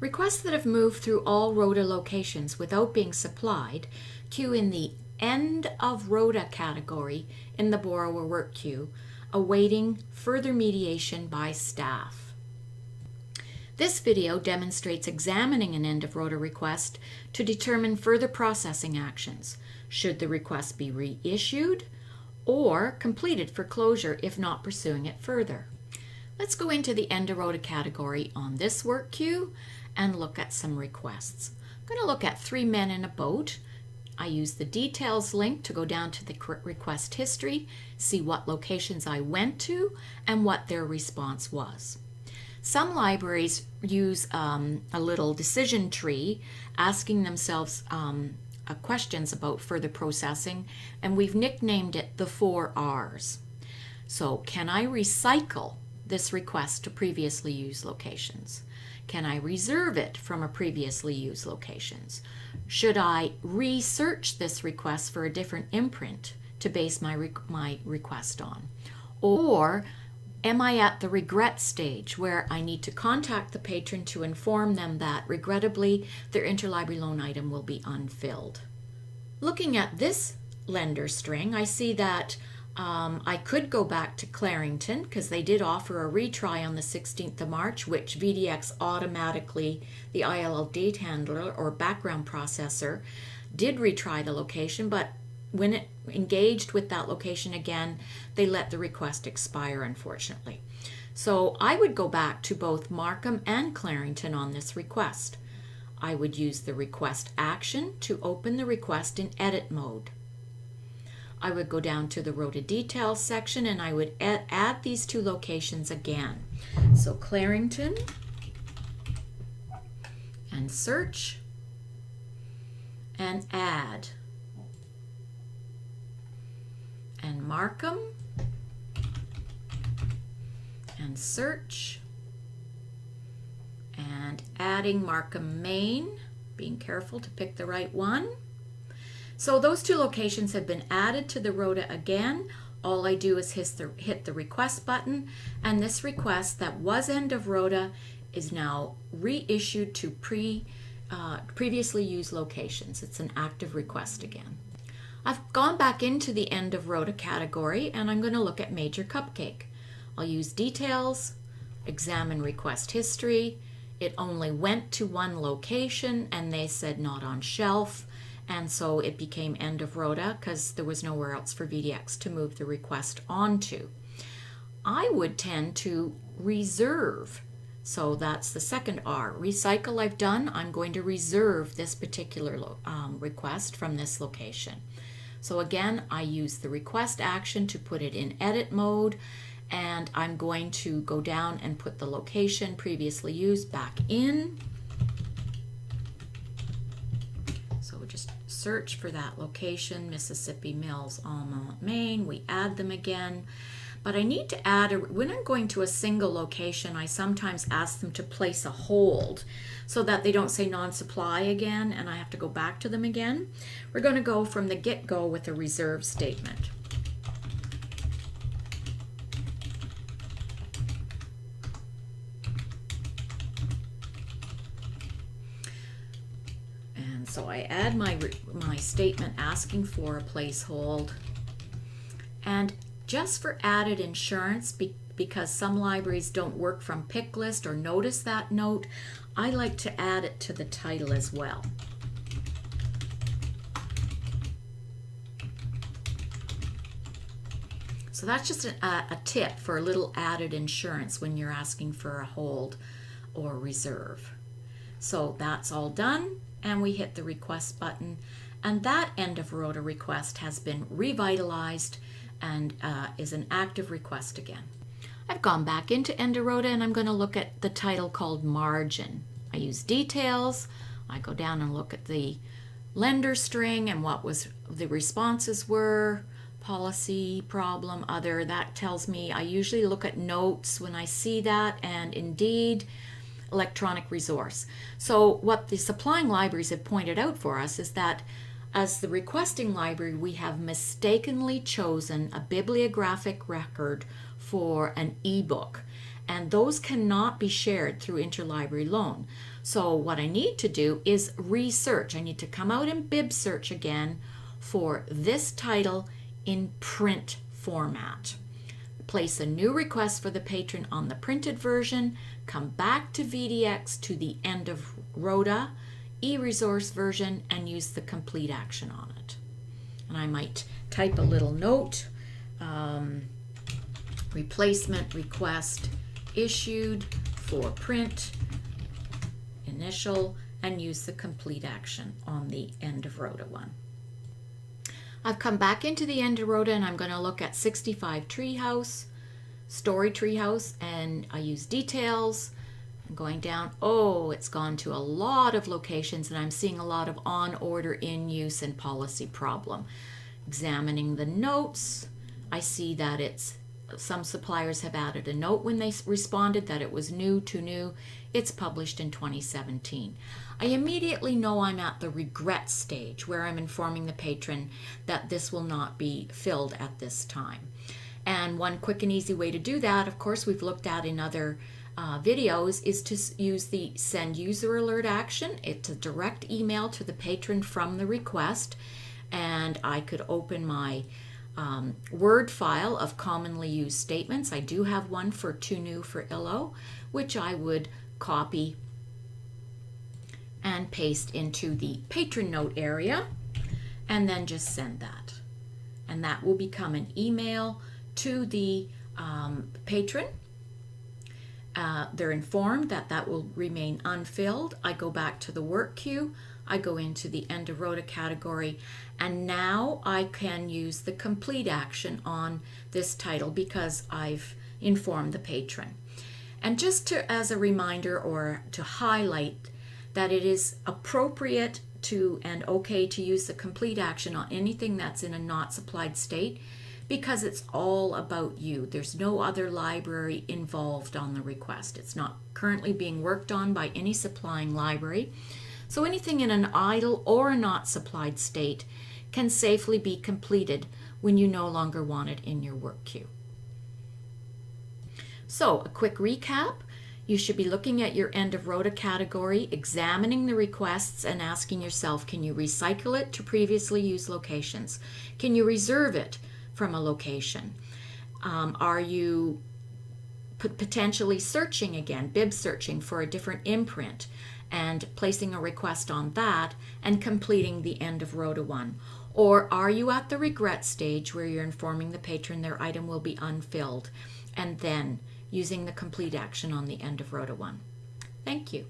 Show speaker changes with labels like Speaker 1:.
Speaker 1: Requests that have moved through all Rota locations without being supplied queue in the End of Rota category in the borrower work queue, awaiting further mediation by staff. This video demonstrates examining an end of Rota request to determine further processing actions. Should the request be reissued or completed for closure if not pursuing it further? Let's go into the End of Rota category on this work queue and look at some requests. I'm going to look at 3 men in a boat. I use the details link to go down to the request history, see what locations I went to and what their response was. Some libraries use a little decision tree asking themselves questions about further processing, and we've nicknamed it the 4 R's. So, can I recycle this request to previously used locations? Can I reserve it from a previously used locations? Should I research this request for a different imprint to base my request on? Or am I at the regret stage where I need to contact the patron to inform them that regrettably their interlibrary loan item will be unfilled? Looking at this lender string, I see that I could go back to Clarington because they did offer a retry on the 16th of March, which VDX automatically, the ILL date handler or background processor, did retry the location, but when it engaged with that location again, they let the request expire, unfortunately. So I would go back to both Markham and Clarington on this request. I would use the request action to open the request in edit mode. I would go down to the Rota details section and I would add these 2 locations again. So Clarington and search and add, and Markham and search and adding Markham Main, being careful to pick the right one. So those 2 locations have been added to the Rota again. All I do is hit the request button, and this request that was end of Rota is now reissued to previously used locations. It's an active request again. I've gone back into the End of Rota category and I'm going to look at Major Cupcake. I'll use details, examine request history. It only went to 1 location and they said not on shelf. And so it became End of Rota because there was nowhere else for VDX to move the request onto. I would tend to reserve. So that's the second R. Recycle I've done. I'm going to reserve this particular request from this location. So again, I use the request action to put it in edit mode, and I'm going to go down and put the location previously used back in. Just search for that location, Mississippi Mills, Almont, Maine. We add them again. But I need to add, when I'm going to a single location, I sometimes ask them to place a hold so that they don't say non-supply again and I have to go back to them again. We're going to go from the get-go with a reserve statement. So I add my statement asking for a placehold, and just for added insurance, because some libraries don't work from pick list or notice that note, I like to add it to the title as well. So that's just a tip for a little added insurance when you're asking for a hold or reserve. So that's all done. And we hit the request button, and that End of Rota request has been revitalized and is an active request again. I've gone back into End of Rota and I'm going to look at the title called Margin. I use details. I go down and look at the lender string and what was the responses were, policy, problem, other. That tells me I usually look at notes when I see that, and indeed electronic resource. So what the supplying libraries have pointed out for us is that as the requesting library, we have mistakenly chosen a bibliographic record for an ebook. and those cannot be shared through interlibrary loan. So what I need to do is research. I need to come out and bib search again for this title in print format. Place a new request for the patron on the printed version, come back to VDX to the end of Rota, e-resource version, and use the complete action on it. And I might type a little note, replacement request issued for print, initial, and use the complete action on the end of Rota one. I've come back into the end of Rota and I'm going to look at 65 Treehouse, Story Treehouse, and I use details. I'm going down. Oh, it's gone to a lot of locations and I'm seeing a lot of on order, in use, and policy problem. Examining the notes, I see that some suppliers have added a note when they responded that it was too new. It's published in 2017. I immediately know I'm at the regret stage where I'm informing the patron that this will not be filled at this time. And one quick and easy way to do that, of course, we've looked at in other videos, is to use the send user alert action. It's a direct email to the patron from the request, and I could open my Word file of commonly used statements. I do have one for too new for ILO, which I would copy and paste into the patron note area, and then just send that. And that will become an email to the patron. They're informed that that will remain unfilled. I go back to the work queue. I go into the end of Rota category, and now I can use the complete action on this title because I've informed the patron. And just as a reminder, or to highlight that it is appropriate to and okay to use the complete action on anything that's in a not supplied state, because it's all about you. There's no other library involved on the request. It's not currently being worked on by any supplying library. So anything in an idle or a not supplied state can safely be completed when you no longer want it in your work queue. So a quick recap. You should be looking at your end of Rota category, examining the requests and asking yourself, can you recycle it to previously used locations? Can you reserve it from a location? Are you potentially searching again, bib searching for a different imprint and placing a request on that and completing the end of Rota 1? Or are you at the regret stage where you're informing the patron their item will be unfilled and then using the complete action on the end of Rota 1? Thank you.